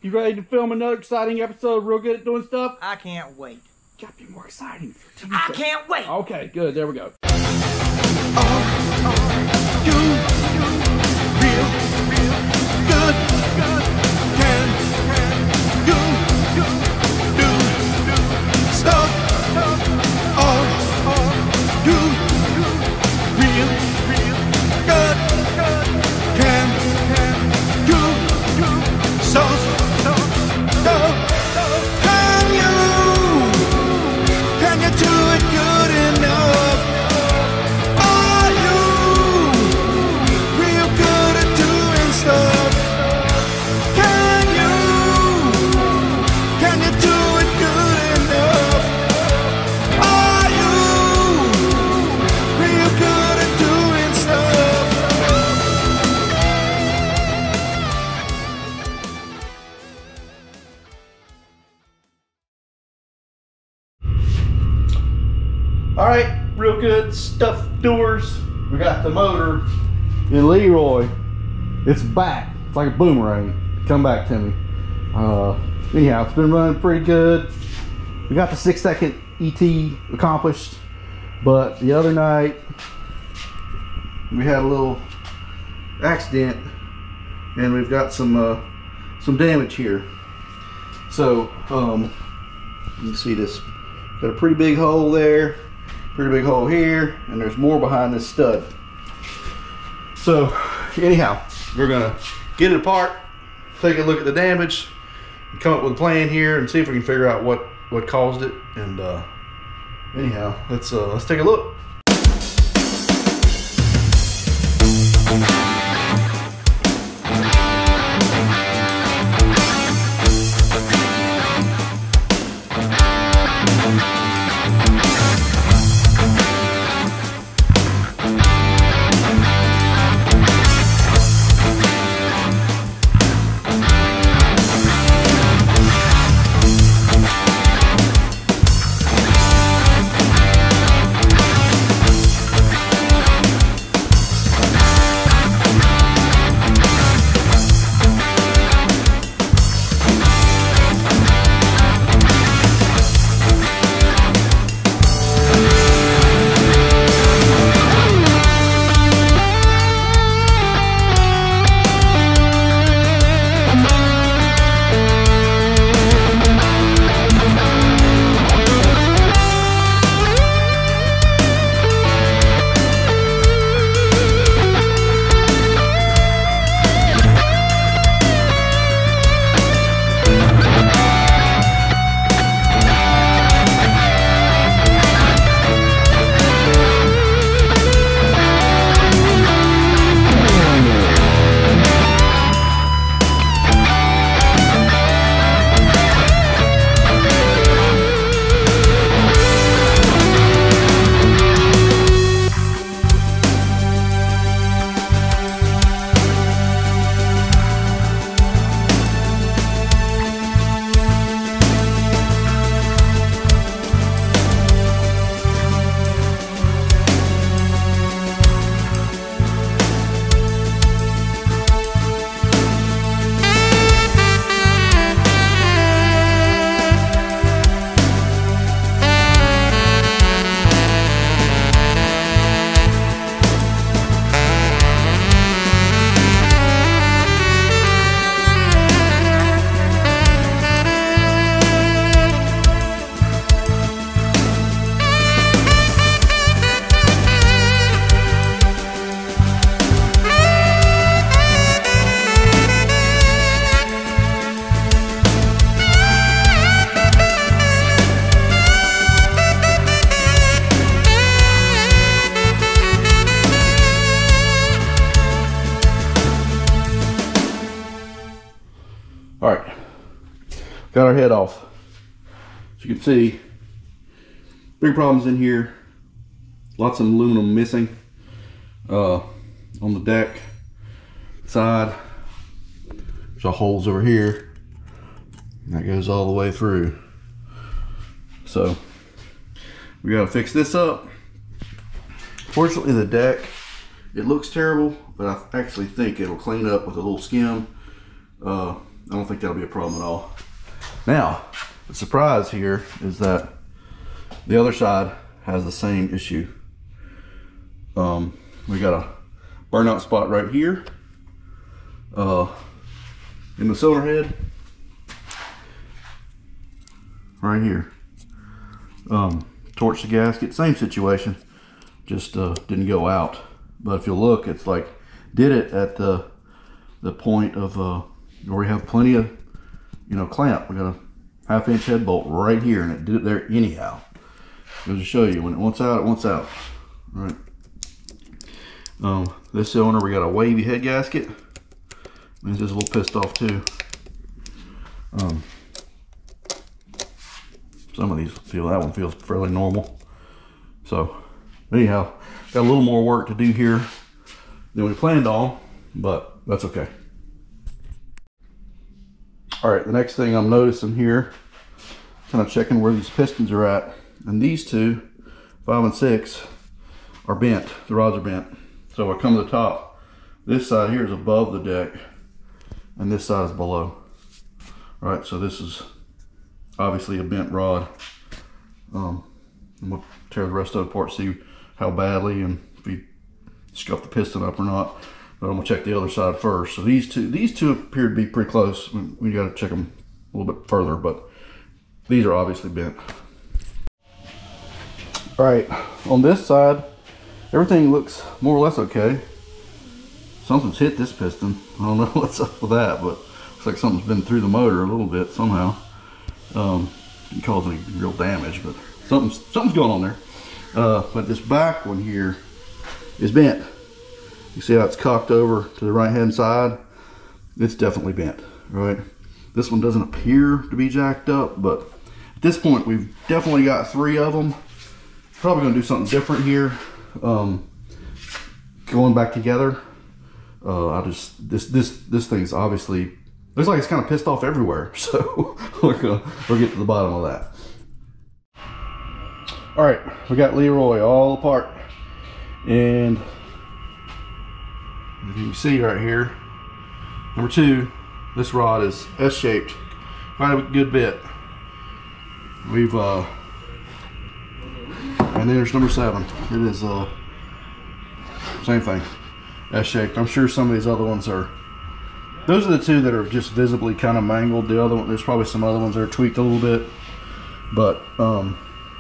You ready to film another exciting episode? Real good at doing stuff? I can't wait. Gotta be more exciting. I can't wait. Okay, good. There we go. You real good. Can you do stuff? Are you real good? Can you stuff? Can you do it good enough? Are you real good at doing stuff? Can you do it good enough? Are you real good at doing stuff? All right, real good stuff doers. We got the motor in LeRoy. It's back. It's like a boomerang. Come back to me. Anyhow, it's been running pretty good. We got the 6-second ET accomplished, but the other night we had a little accident, and we've got some damage here. So you can see this. Got a pretty big hole there. Pretty big hole here, and there's more behind this stud. So anyhow, we're gonna get it apart, take a look at the damage, and come up with a plan here and see if we can figure out what caused it. And anyhow, let's take a look. All right, got our head off. As you can see, big problems in here. Lots of aluminum missing on the deck side. There's holes over here. And that goes all the way through. So we gotta fix this up. Fortunately, the deck, it looks terrible, but I actually think it'll clean up with a little skim. don't think that'll be a problem at all. Now, the surprise here is that the other side has the same issue. We got a burnout spot right here in the cylinder head, right here. Torch the gasket, same situation, just didn't go out. But if you look, it's like did it at the point of where we have plenty of, you know, clamp. We got a 1/2 inch head bolt right here, and it did it there anyhow. Goes to show you, when it wants out, it wants out. All right. This cylinder, we got a wavy head gasket. Means it's a little pissed off too. Some of these feel, that one feels fairly normal. So anyhow, got a little more work to do here than we planned on, but that's okay. All right, the next thing I'm noticing here, kind of checking where these pistons are at, and these two, 5 and 6, are bent. The rods are bent. So I come to the top. This side here is above the deck, and this side is below. All right, so this is obviously a bent rod. And we'll tear the rest of it apart, see how badly and if we scuff the piston up or not. But I'm gonna check the other side first. So these two appear to be pretty close. We got to check them a little bit further, but these are obviously bent. All right, on this side, everything looks more or less okay. Something's hit this piston. I don't know what's up with that, but looks like something's been through the motor a little bit somehow. Didn't cause any real damage, but something's going on there. But this back one here is bent. You see how it's cocked over to the right hand side? It's definitely bent, right? This one doesn't appear to be jacked up, but at this point we've definitely got 3 of them. Probably gonna do something different here. Going back together. This thing's obviously looks like it's kind of pissed off everywhere. So we'll get to the bottom of that. All right, we got LeRoy all apart, and if you can see right here, number 2, this rod is S-shaped quite a good bit. We've and then there's number 7. It is same thing, S-shaped. I'm sure some of these other ones are. Those are the 2 that are just visibly kind of mangled. The other one, there's probably some other ones that are tweaked a little bit, but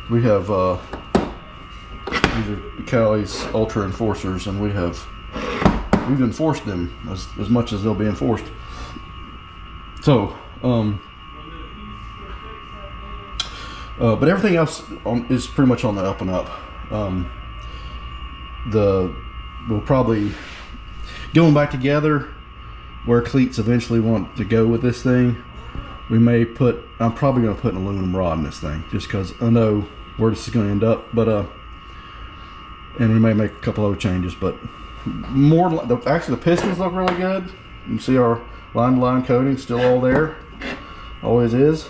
we have these are Cali's Ultra Enforcers, and we've enforced them as much as they'll be enforced. So but everything else is pretty much on the up and up. We'll probably going back together where cleats eventually want to go with this thing. I'm probably going to put an aluminum rod in this thing, just because I know where this is going to end up. But and we may make a couple other changes, but actually the pistons look really good. You can see our line-to-line coating still all there, always is.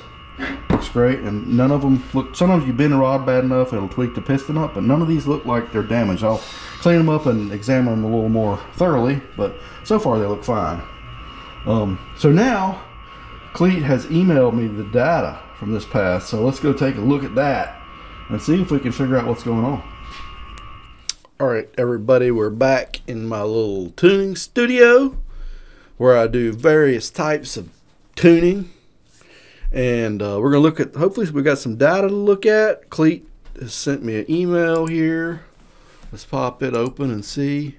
Looks great, and none of them look. Sometimes you bend the rod bad enough, it'll tweak the piston up, but none of these look like they're damaged. I'll clean them up and examine them a little more thoroughly, but so far they look fine. So now Cleet has emailed me the data from this pass, so let's go take a look at that and see if we can figure out what's going on. All right, everybody, we're back in my little tuning studio where I do various types of tuning, and we're gonna look at, hopefully we got some data to look at. Cleet has sent me an email here. Let's pop it open and see.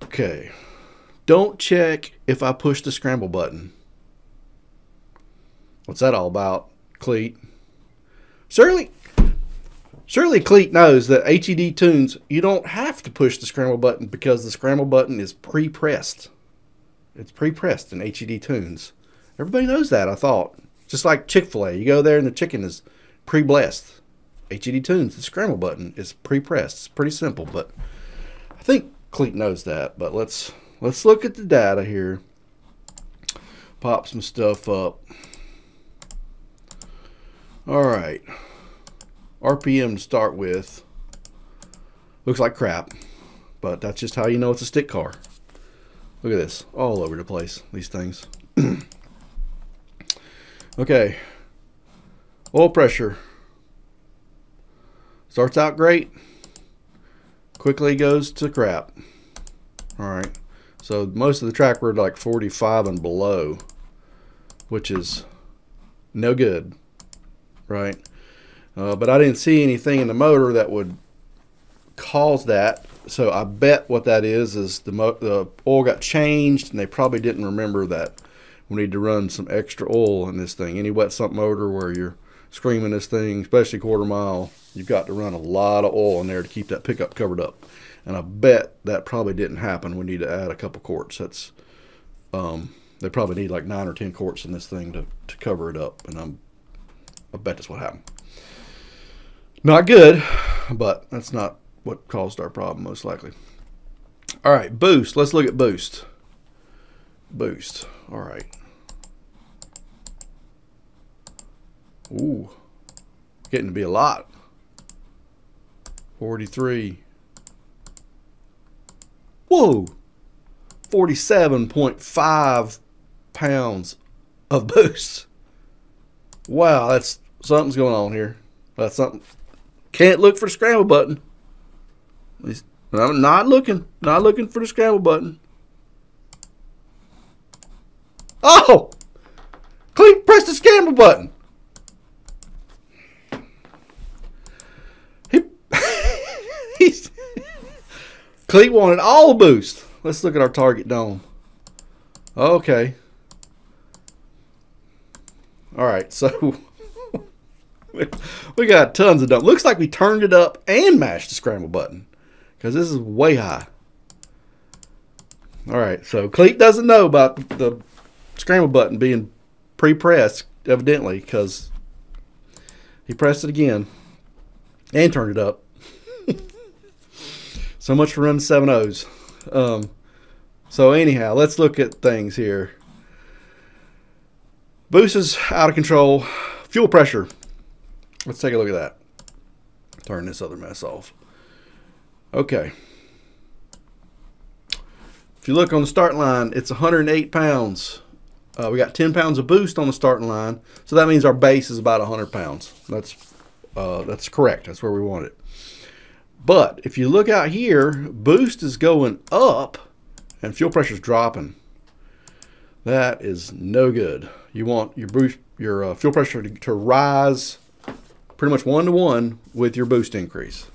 Okay, don't check if I push the scramble button. What's that all about, Cleet? Surely Cleet knows that HED tunes, you don't have to push the scramble button because the scramble button is pre-pressed. It's pre-pressed in HED tunes. Everybody knows that, I thought. Just like Chick-fil-A. You go there and the chicken is pre-blessed. HED tunes, the scramble button is pre-pressed. It's pretty simple, but I think Cleet knows that. But let's look at the data here. Pop some stuff up. All right. RPM to start with. Looks like crap, but that's just how you know it's a stick car. Look at this, all over the place, these things. Okay, oil pressure starts out great, quickly goes to crap. All right, so most of the track we're like 45 and below, which is no good, right? But I didn't see anything in the motor that would cause that, so I bet what that is the oil got changed, and they probably didn't remember that we need to run some extra oil in this thing. Any wet sump motor where you're screaming this thing, especially quarter mile, you've got to run a lot of oil in there to keep that pickup covered up. And I bet that probably didn't happen. We need to add a couple quarts. That's they probably need like 9 or 10 quarts in this thing to cover it up, and I bet that's what happened. Not good, but that's not what caused our problem, most likely. All right, boost. Let's look at boost. Boost. All right. Ooh, getting to be a lot. 43. Whoa, 47.5 pounds of boost. Wow, that's something's going on here. That's something. Can't look for the scramble button. At least I'm not looking for the scramble button. Oh, Cleet pressed the scramble button. Cleet wanted all the boost. Let's look at our target dome. Okay. All right, so we got tons of dome. Looks like we turned it up and mashed the scramble button, because this is way high. All right, so Cleet doesn't know about the scramble button being pre-pressed, evidently, because he pressed it again and turned it up. So much for running 7.0s. So anyhow, let's look at things here. Boost is out of control. Fuel pressure. Let's take a look at that. Turn this other mess off. Okay. If you look on the start line, it's 108 pounds. We got 10 pounds of boost on the starting line, so that means our base is about 100 pounds. That's correct. That's where we want it. But if you look out here, boost is going up and fuel pressure is dropping. That is no good. You want your fuel pressure to rise pretty much 1-to-1 with your boost increase.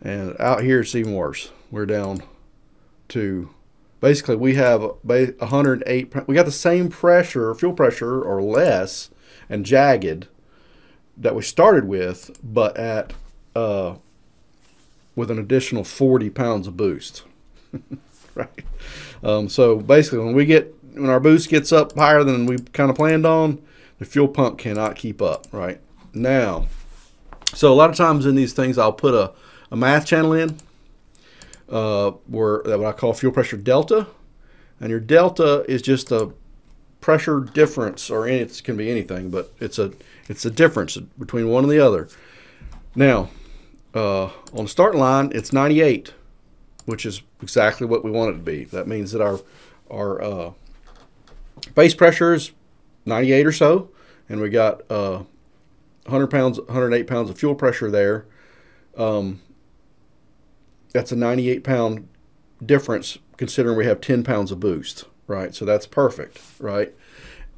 And out here it's even worse. We're down to, basically we have 108. We got the same pressure, fuel pressure or less, and jagged that we started with, but at with an additional 40 pounds of boost. Right. So basically when our boost gets up higher than we kind of planned on, the fuel pump cannot keep up. Right now, so a lot of times in these things I'll put a math channel in what I call fuel pressure delta, and your delta is just a pressure difference, or it can be anything, but it's a difference between one and the other. Now on the start line it's 98, which is exactly what we want it to be. That means that our base pressure is 98 or so, and we got 108 pounds of fuel pressure there. That's a 98 pound difference considering we have 10 pounds of boost, right? So that's perfect, right?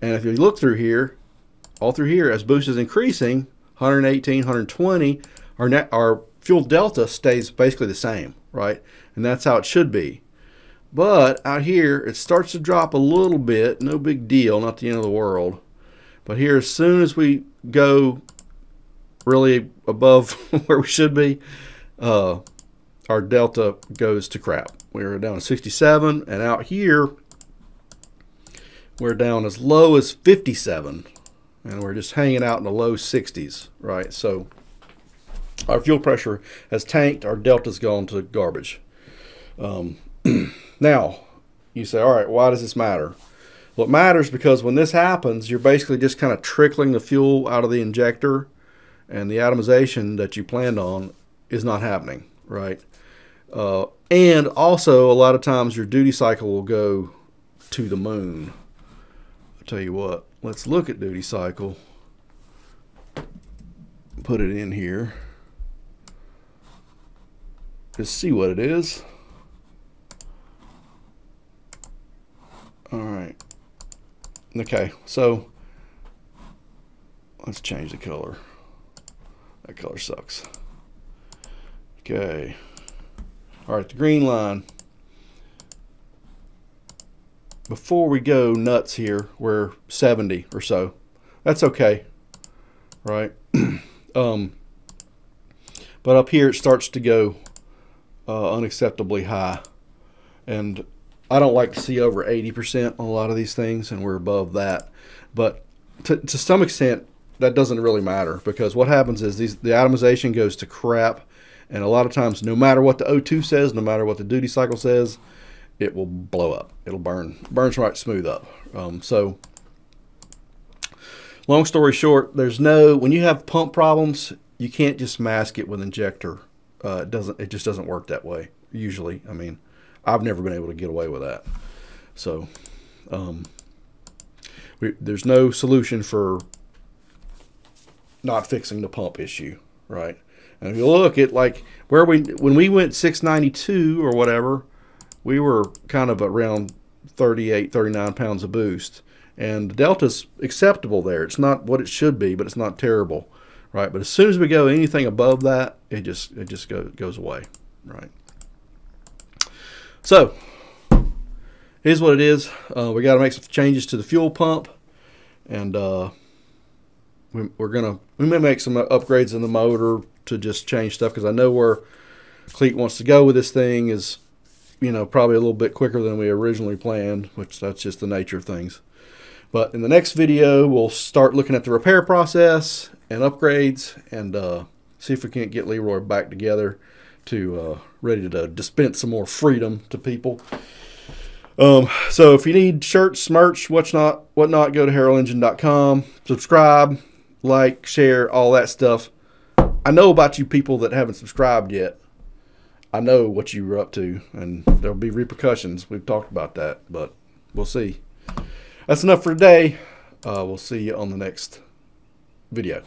And if you look through here, all through here, as boost is increasing, 118, 120, our fuel delta stays basically the same, right? And that's how it should be. But out here, it starts to drop a little bit. No big deal, not the end of the world. But here, as soon as we go really above where we should be, our delta goes to crap. We're down to 67, and out here, we're down as low as 57, and we're just hanging out in the low 60s, right? So our fuel pressure has tanked. Our delta's gone to garbage. Now, you say, all right, why does this matter? Well, it matters because when this happens, you're basically just kind of trickling the fuel out of the injector, and the atomization that you planned on is not happening, right? And also, a lot of times your duty cycle will go to the moon. tell you what, let's look at duty cycle. Put it in here. Just see what it is. All right. Okay, so let's change the color. That color sucks. Okay. All right, the green line. Before we go nuts here, we're 70 or so. That's okay, right? But up here it starts to go unacceptably high, and I don't like to see over 80% on a lot of these things, and we're above that. But to some extent, that doesn't really matter, because what happens is the atomization goes to crap, and a lot of times, no matter what the O2 says, no matter what the duty cycle says, it will blow up. It'll burns right smooth up. So long story short, when you have pump problems, you can't just mask it with injector. It just doesn't work that way usually. I mean, I've never been able to get away with that. So there's no solution for not fixing the pump issue, right? And if you look at like when we went 692 or whatever, we were kind of around 38, 39 pounds of boost, and the delta's acceptable there. It's not what it should be, but it's not terrible, right? But as soon as we go anything above that, it just goes away, right? So here's what it is. We got to make some changes to the fuel pump, and we may make some upgrades in the motor to just change stuff, because I know where Cleet wants to go with this thing is, you know, probably a little bit quicker than we originally planned, which that's just the nature of things. But in the next video, we'll start looking at the repair process and upgrades, and see if we can't get LeRoy back together to ready to dispense some more freedom to people. So if you need shirts, merch, whatnot, go to HeraldEngine.com. Subscribe, like, share, all that stuff. I know about you people that haven't subscribed yet. I know what you were up to, and there'll be repercussions. We've talked about that, but we'll see. That's enough for today. We'll see you on the next video.